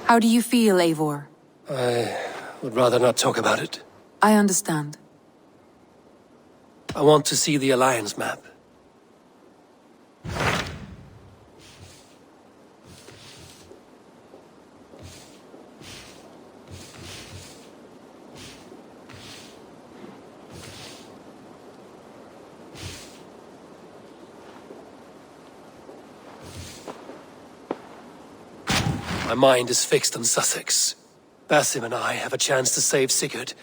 How do you feel, Eivor? I would rather not talk about it. I understand. I want to see the Alliance map. My mind is fixed on Sussex. Basim and I have a chance to save Sigurd,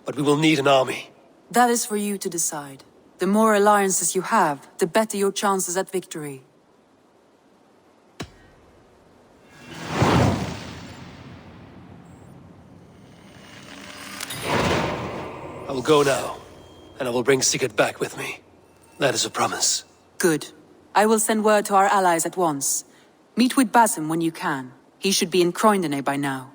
but we will need an army. That is for you to decide. The more alliances you have, the better your chances at victory. I will go now, and I will bring Sigurd back with me. That is a promise. Good. I will send word to our allies at once. Meet with Basim when you can. He should be in Croydon by now.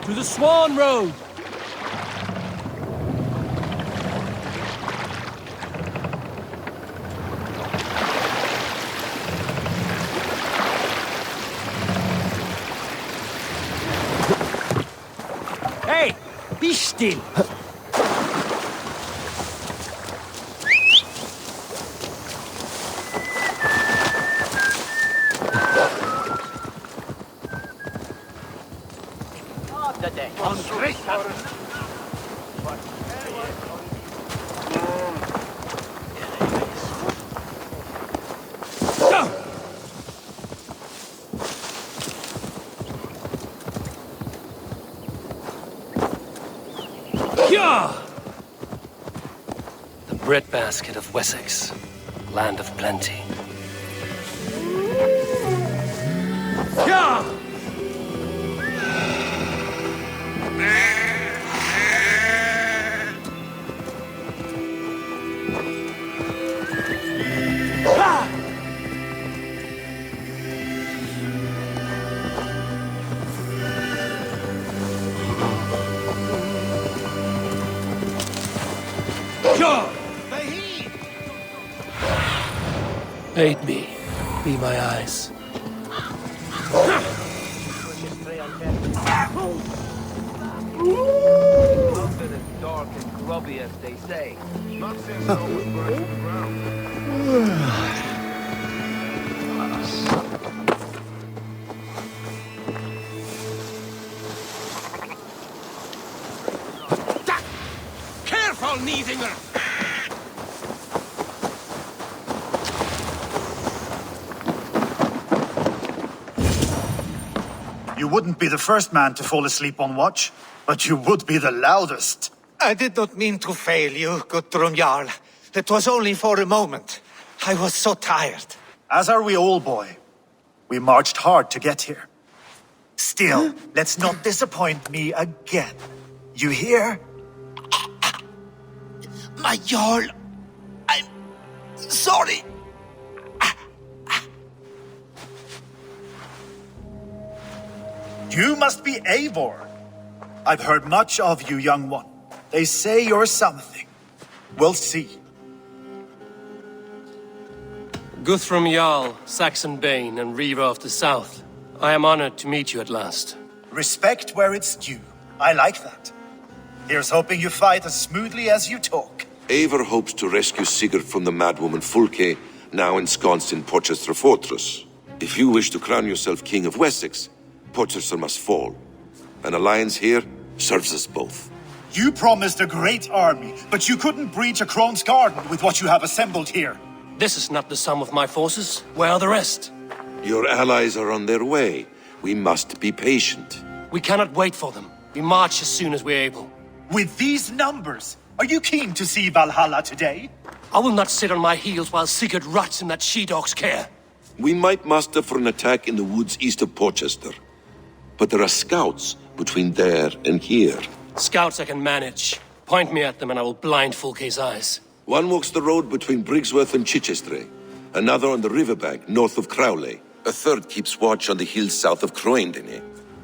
To the Swan Road! Hey! Be still! The breadbasket of Wessex, land of plenty. Aid me. Be my eyes. London is dark and grubby, as they say. Not since I was burning the ground. Careful, Needinger! You wouldn't be the first man to fall asleep on watch, but you would be the loudest. I did not mean to fail you, Guthrum Jarl. It was only for a moment. I was so tired. As are we all, boy. We marched hard to get here. Still, let's not disappoint me again. You hear? My Jarl, I'm sorry. You must be Eivor. I've heard much of you, young one. They say you're something. We'll see. Guthrum Jarl, Saxon Bane, and Reaver of the South. I am honored to meet you at last. Respect where it's due. I like that. Here's hoping you fight as smoothly as you talk. Eivor hopes to rescue Sigurd from the madwoman Fulke, now ensconced in Porchester Fortress. If you wish to crown yourself King of Wessex, Porchester must fall. An alliance here serves us both. You promised a great army, but you couldn't breach a Crone's garden with what you have assembled here. This is not the sum of my forces. Where are the rest? Your allies are on their way. We must be patient. We cannot wait for them. We march as soon as we're able. With these numbers, are you keen to see Valhalla today? I will not sit on my heels while Sigurd rots in that she-dog's care. We might muster for an attack in the woods east of Porchester. But there are scouts between there and here. Scouts I can manage. Point me at them and I will blind Fulke's eyes. One walks the road between Briggsworth and Chichester, another on the riverbank north of Crowley. A third keeps watch on the hills south of Croendene.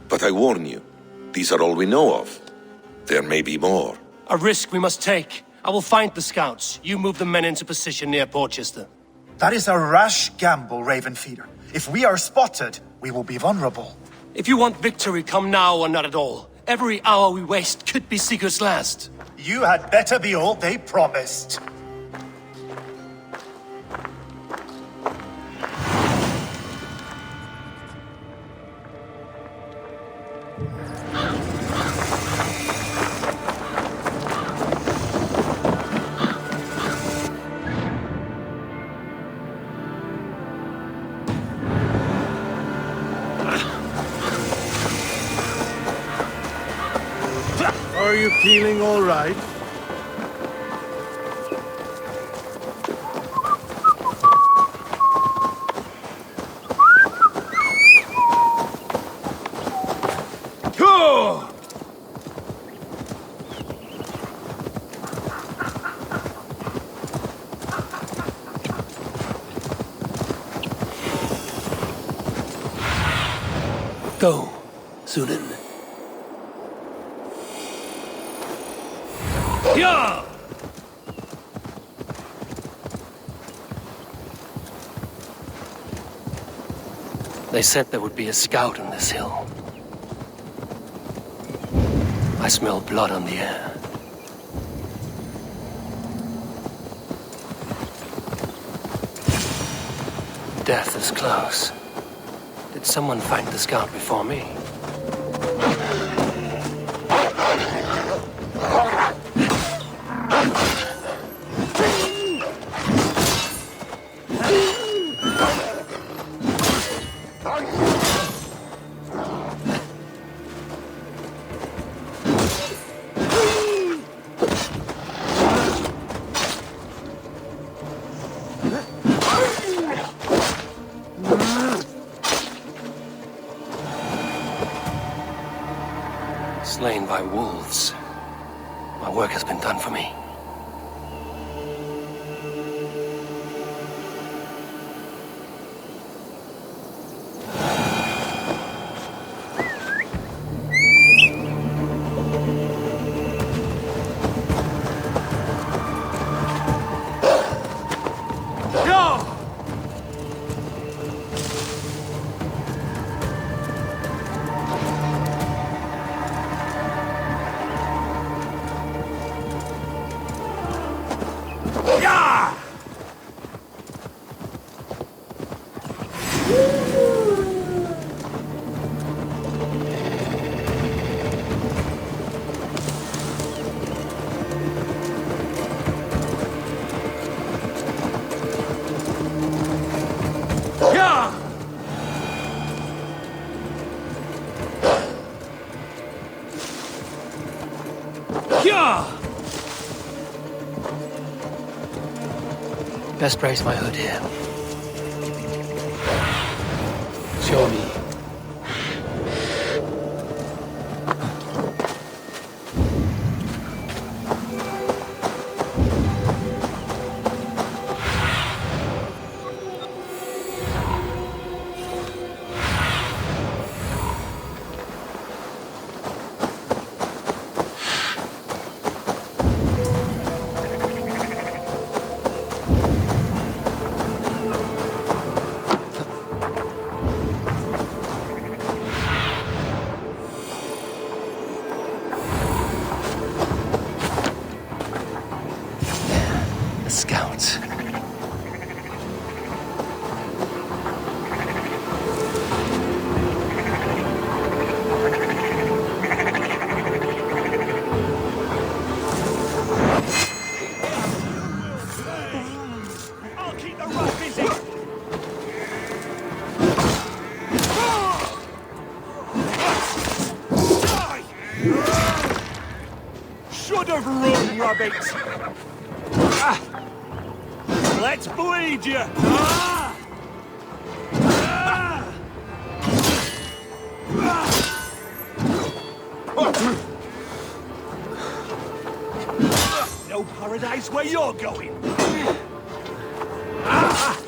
But I warn you, these are all we know of. There may be more. A risk we must take. I will find the scouts. You move the men into position near Porchester. That is a rash gamble, Ravenfeeder. If we are spotted, we will be vulnerable. If you want victory, come now or not at all. Every hour we waste could be Sigurd's last. You had better be all they promised. Are you feeling all right? Go, Sunan. Yeah! They said there would be a scout on this hill. I smell blood on the air. Death is close. Did someone find the scout before me? Slain by wolves. My work has been done for me. Best brace my hood here. Show me. of rum, rabbit! Ah. Let's bleed you! Ah. Ah. No paradise where you're going! Ah.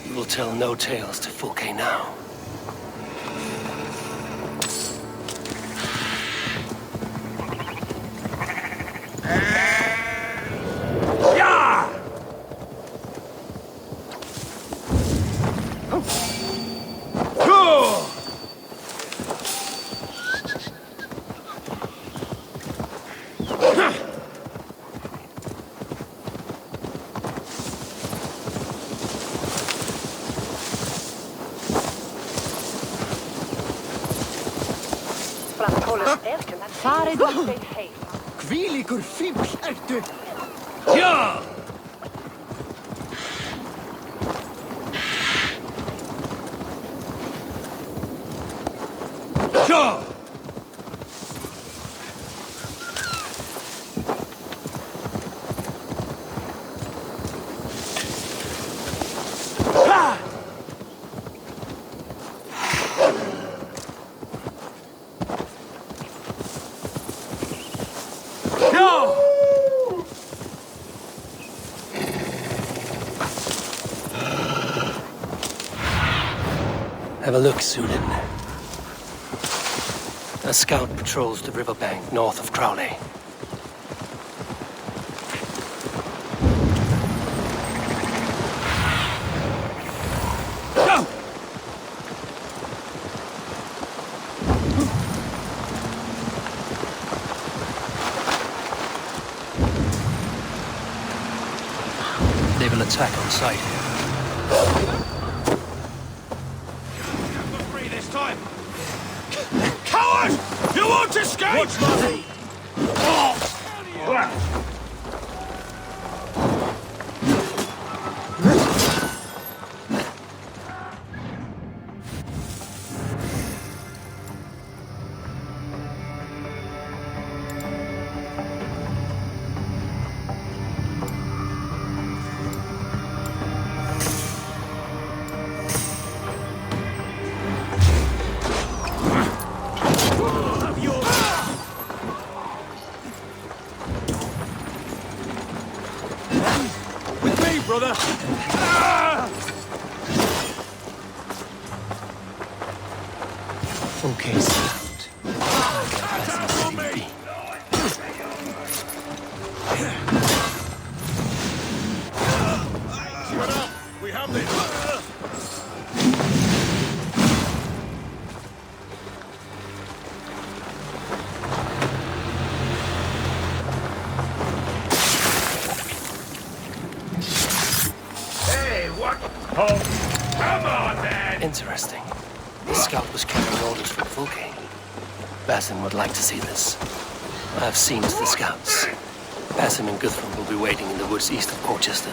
You will tell no tales to Fulke now. Hvílíkur fífl ertu! Ja! Ja! Have a look, Sunan. A scout patrols the riverbank north of Crowley. Go! They will attack on sight here. Coward! You won't escape! Watch Marty! Brother! Ah! Fulke scout. Attack on me! Shut up! We have this! Come on, then! Interesting. The scout was carrying orders from Fulke. Basim would like to see this. I have seen to the scouts. Basim and Guthrum will be waiting in the woods east of Porchester.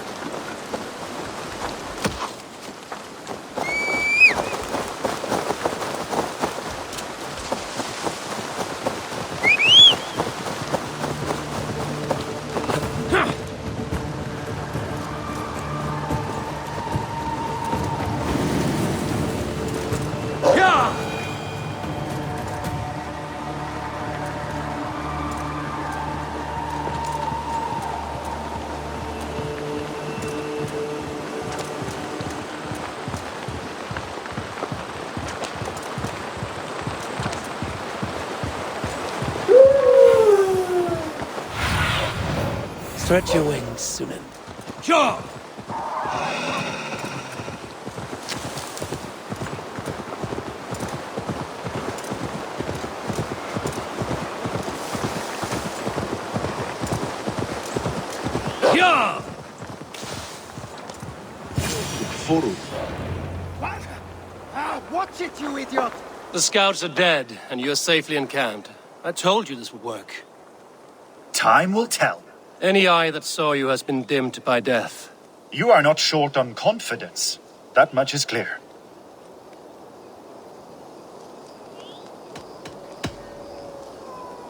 Stretch your wings, Sunan. Sure! Yeah! Forward. What? Watch it, you idiot! The scouts are dead, and you're safely encamped. I told you this would work. Time will tell. Any eye that saw you has been dimmed by death. You are not short on confidence. That much is clear.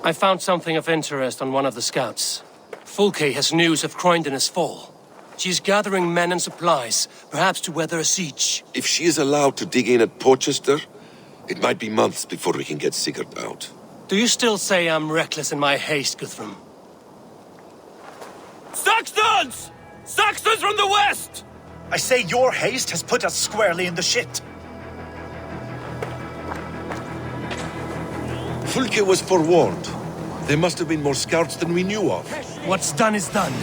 I found something of interest on one of the scouts. Fulke has news of Croydon's fall. She's gathering men and supplies, perhaps to weather a siege. If she is allowed to dig in at Porchester, it might be months before we can get Sigurd out. Do you still say I'm reckless in my haste, Guthrum? Saxons! Saxons from the west! I say your haste has put us squarely in the shit. Fulke was forewarned. There must have been more scouts than we knew of. What's done is done.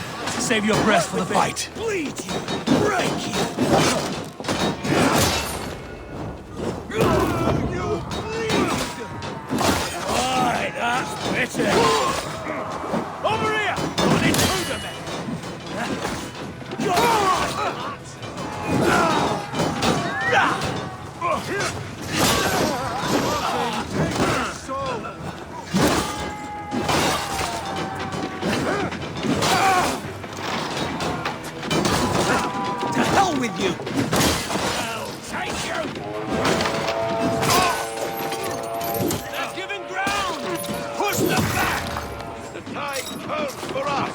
Save your breath for the fight. Bleed you! Break you! Alright, that's better! Over here! On intruder, men! To hell with you! I'll take you! They're giving ground! Push them back! The tide turns for us!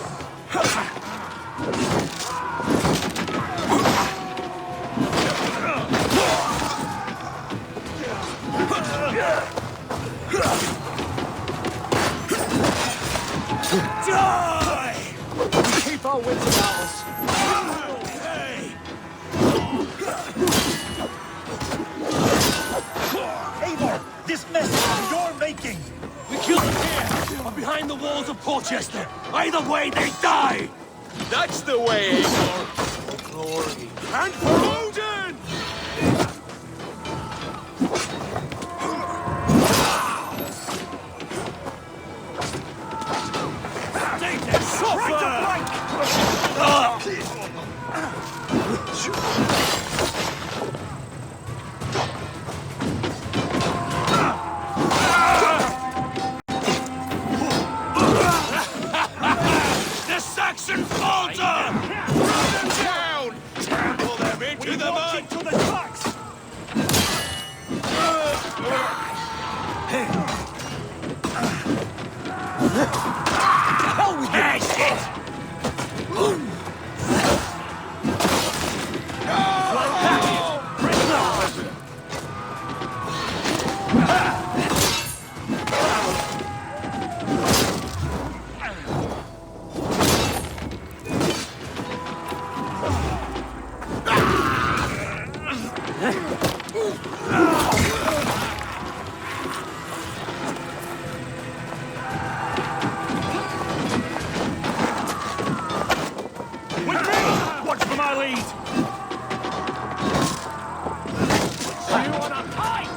Die! Keep our wits about us. Hey! Eivor, this mess is your making. We kill them here, or behind the walls of Porchester. Either way, they die! That's the way, Eivor! Glory and Odin! Take this! Right to flank! The Saxon falter! Run them down! Trample them into the mud! To the trucks! Hell with you! Watch for my lead! You on a pike!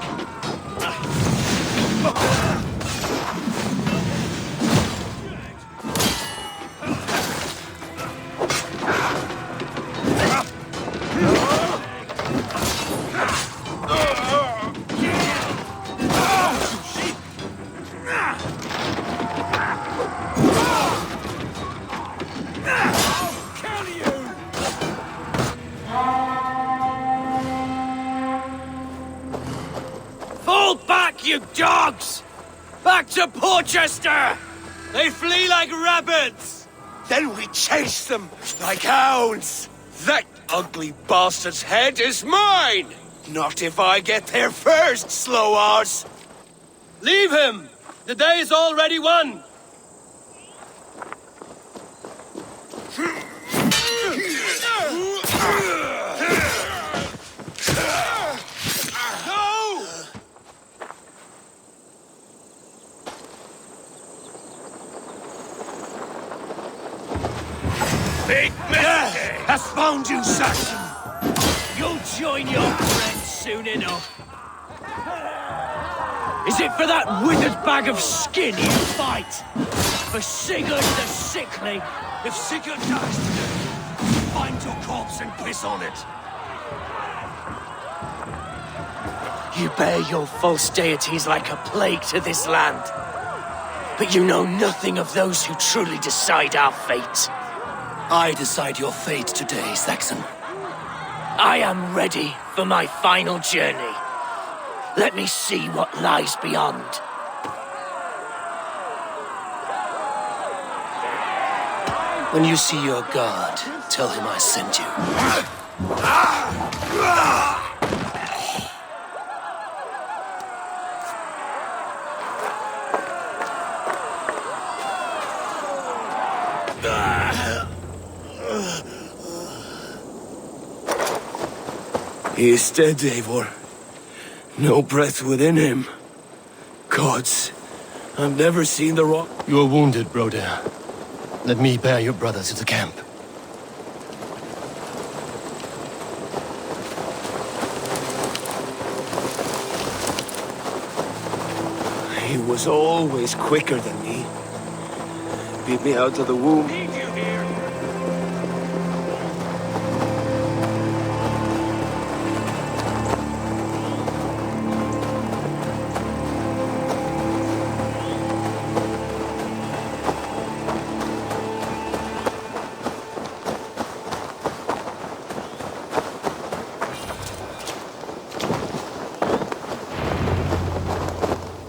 Kill you! Fall back, you dogs! Back to Porchester! They flee like rabbits! Then we chase them like hounds! That ugly bastard's head is mine! Not if I get there first, slow arse! Leave him! The day is already won! No! Big mistake! Has found you, Saxon! You'll join your friends soon enough. Is it for that withered bag of skin you fight? For Sigurd the Sickly? If Sigurd dies today, find your corpse and piss on it. You bear your false deities like a plague to this land. But you know nothing of those who truly decide our fate. I decide your fate today, Saxon. I am ready for my final journey. Let me see what lies beyond. When you see your god, tell him I sent you. He is dead, Eivor. No breath within him. Gods, I've never seen the rock. You are wounded, Broder. Let me bear your brother to the camp. He was always quicker than me. Beat me out of the womb.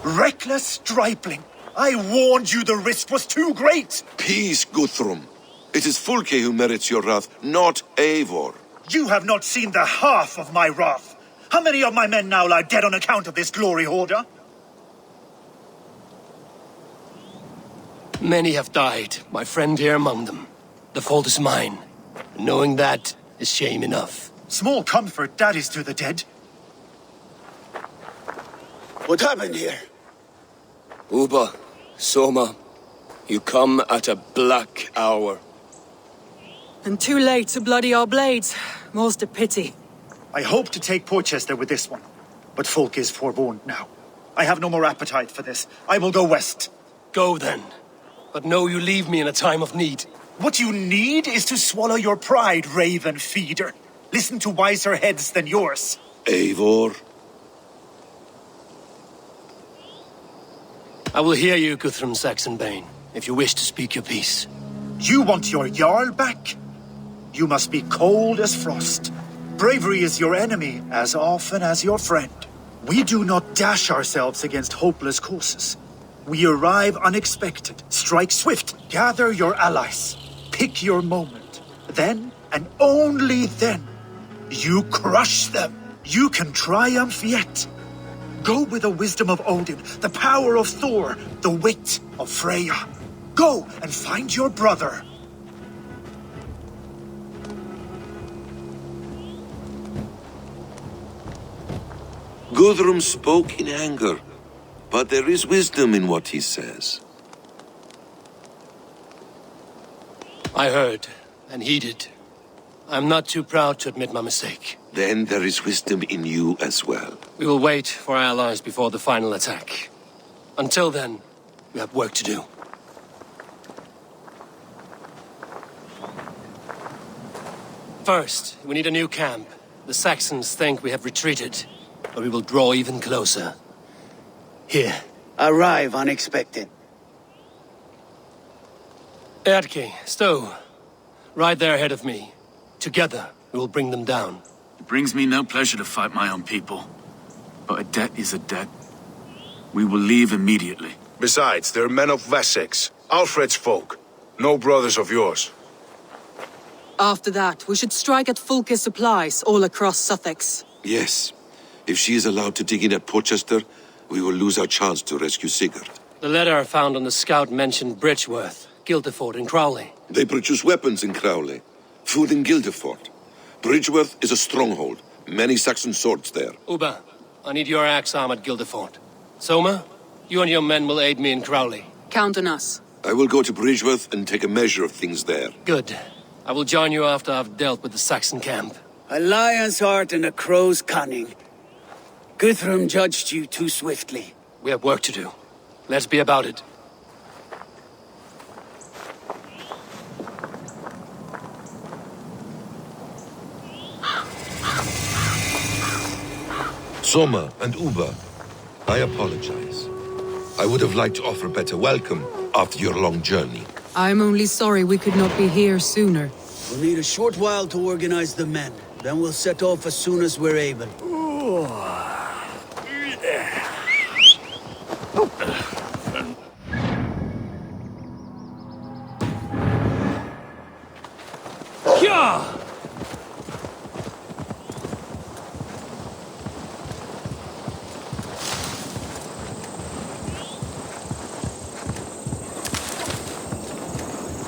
Reckless stripling! I warned you the risk was too great! Peace, Guthrum. It is Fulke who merits your wrath, not Eivor. You have not seen the half of my wrath. How many of my men now lie dead on account of this glory hoarder? Many have died, my friend here among them. The fault is mine. Knowing that is shame enough. Small comfort that is to the dead. What happened here? Uba, Soma, you come at a black hour. And too late to bloody our blades. Most a pity. I hope to take Porchester with this one, but Folk is forewarned now. I have no more appetite for this. I will go west. Go then. But know you leave me in a time of need. What you need is to swallow your pride, raven feeder. Listen to wiser heads than yours. Eivor? I will hear you, Guthrum Saxonbane, if you wish to speak your piece. You want your Jarl back? You must be cold as frost. Bravery is your enemy as often as your friend. We do not dash ourselves against hopeless courses. We arrive unexpected, strike swift, gather your allies, pick your moment. Then, and only then, you crush them. You can triumph yet. Go with the wisdom of Odin, the power of Thor, the wit of Freya. Go and find your brother. Guthrum spoke in anger, but there is wisdom in what he says. I heard and heeded. I'm not too proud to admit my mistake. Then there is wisdom in you as well. We will wait for our allies before the final attack. Until then, we have work to do. First, we need a new camp. The Saxons think we have retreated, but we will draw even closer. Here. Arrive unexpected. Erke, Stowe. Right there ahead of me. Together, we will bring them down. It brings me no pleasure to fight my own people. But a debt is a debt. We will leave immediately. Besides, they're men of Wessex, Alfred's folk. No brothers of yours. After that, we should strike at Fulke's supplies all across Sussex. Yes. If she is allowed to dig in at Porchester, we will lose our chance to rescue Sigurd. The letter found on the scout mentioned Bridgeworth, Guildeford, and Crowley. They produce weapons in Crowley, food in Guildeford. Bridgeworth is a stronghold. Many Saxon swords there. Uba, I need your axe arm at Guildeford. Soma, you and your men will aid me in Crowley. Count on us. I will go to Bridgeworth and take a measure of things there. Good. I will join you after I've dealt with the Saxon camp. A lion's heart and a crow's cunning. Guthrum judged you too swiftly. We have work to do. Let's be about it. Soma and Uba, I apologize. I would have liked to offer a better welcome after your long journey. I'm only sorry we could not be here sooner. We'll need a short while to organize the men. Then we'll set off as soon as we're able.